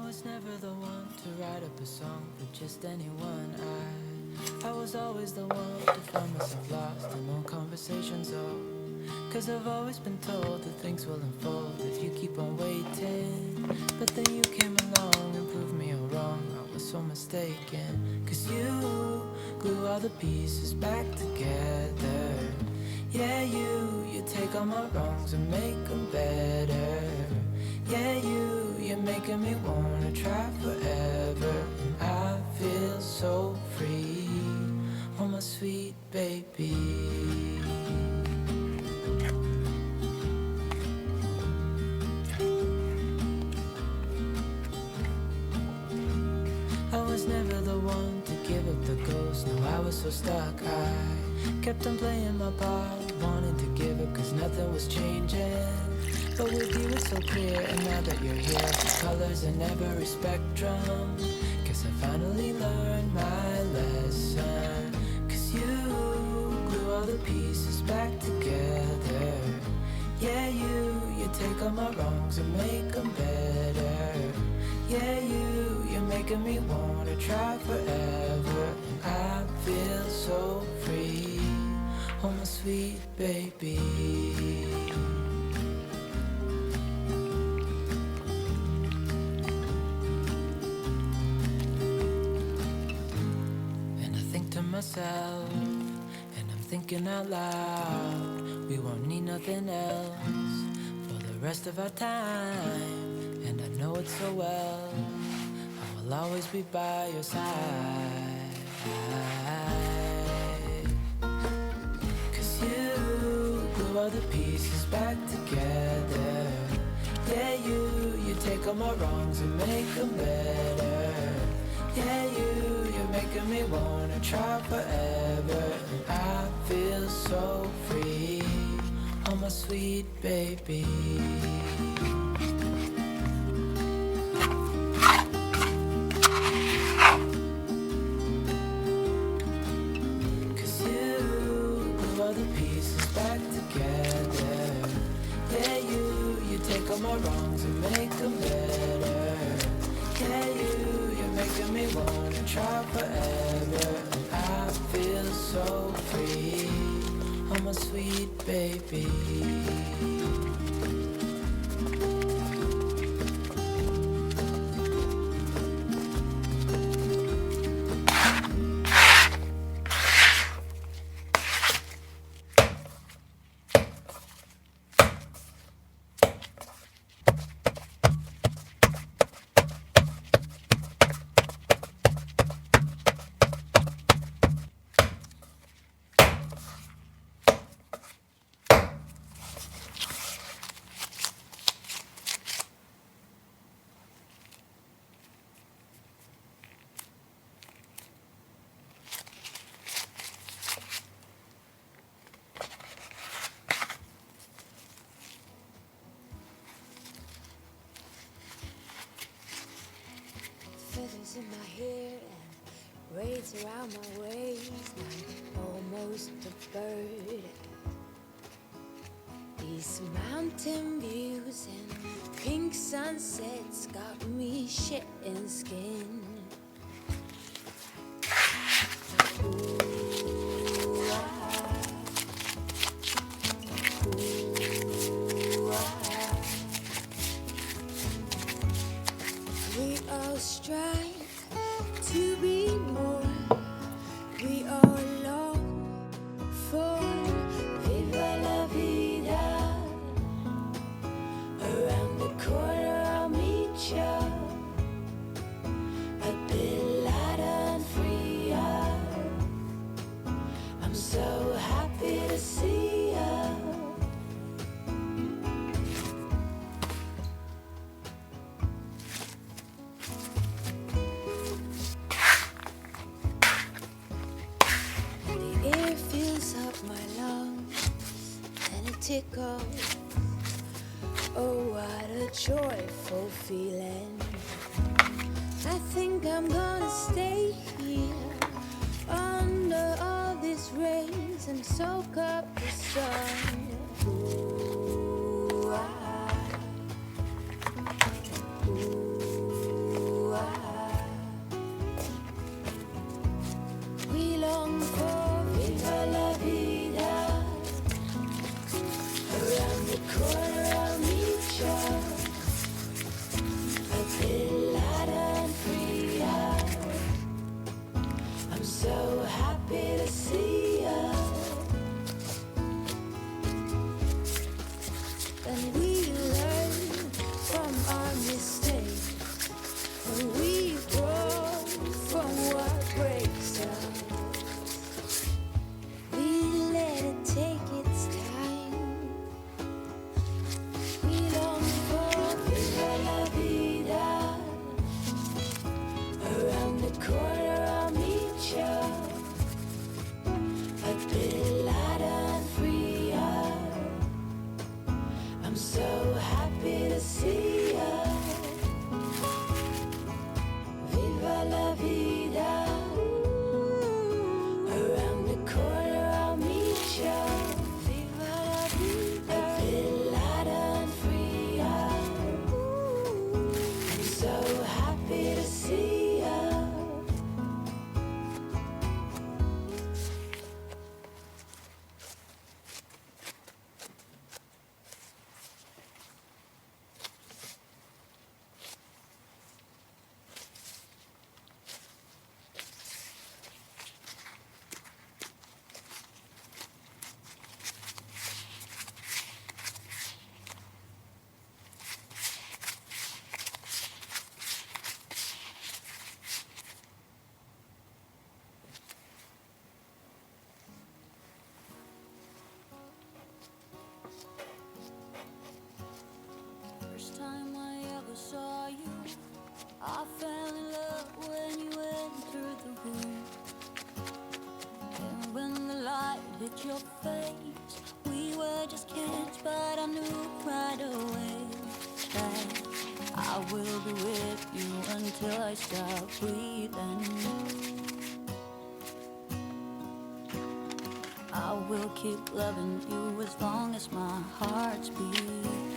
was never the one to write up a song for just anyone. I was always the one to find myself lost in long conversations. Oh, 'cause I've always been told that things will unfold if you keep on waiting. But then you came along and proved me all wrong. I was so mistaken. 'Cause you glue all the pieces back together. Yeah, you take all my wrongs and make them better. Yeah, you're making me wanna try forever. And I feel so free. Oh, my sweet baby. I was never the one to give up the ghost. No, I was so stuck. I kept on playing my part, wanting to give up 'cause nothing was changing. But with you it's so clear, and now that you're here, the colors in every spectrum. Guess I finally learned my lesson. 'Cause you glue all the pieces back together. Yeah, you take all my wrongs and make them better. Yeah, you're making me wanna try forever. And I feel so free. Oh, my sweet baby. Myself, and I'm thinking out loud, we won't need nothing else for the rest of our time. And I know it so well, I will always be by your side. 'Cause you glue all the pieces back together. Yeah, you take all my wrongs and make them better. Yeah, you're making me wanna try forever. And I feel so free. Oh, my sweet baby. 'Cause you glue all the pieces back together. Yeah, you take all my wrongs and make them better. Yeah, you're making me wanna try forever. And I feel so free. Oh, my sweet baby. Feathers in my hair and braids around my waist. I'm almost a bird. These mountain views and pink sunsets got me shedding skin. Ooh, we all strive to be more. We all long for viva la vida. Around the corner I'll meet ya, a bit lighter and freer. I'm so happy to see ya. Tickle. Oh, what a joyful feeling. I think I'm gonna stay here under all these rays and soak up the sun. Ooh, ooh, viva la vida. Around the corner I'll meet ya. Viva la vida. A bit lighter and freer. I'm so happy to see ya. First time I ever saw you, I fell in love when you entered the room. And when the light hit your face, we were just kids, but I knew right away that I will be with you until I stop breathing. I will keep loving you as long as my heart's beating.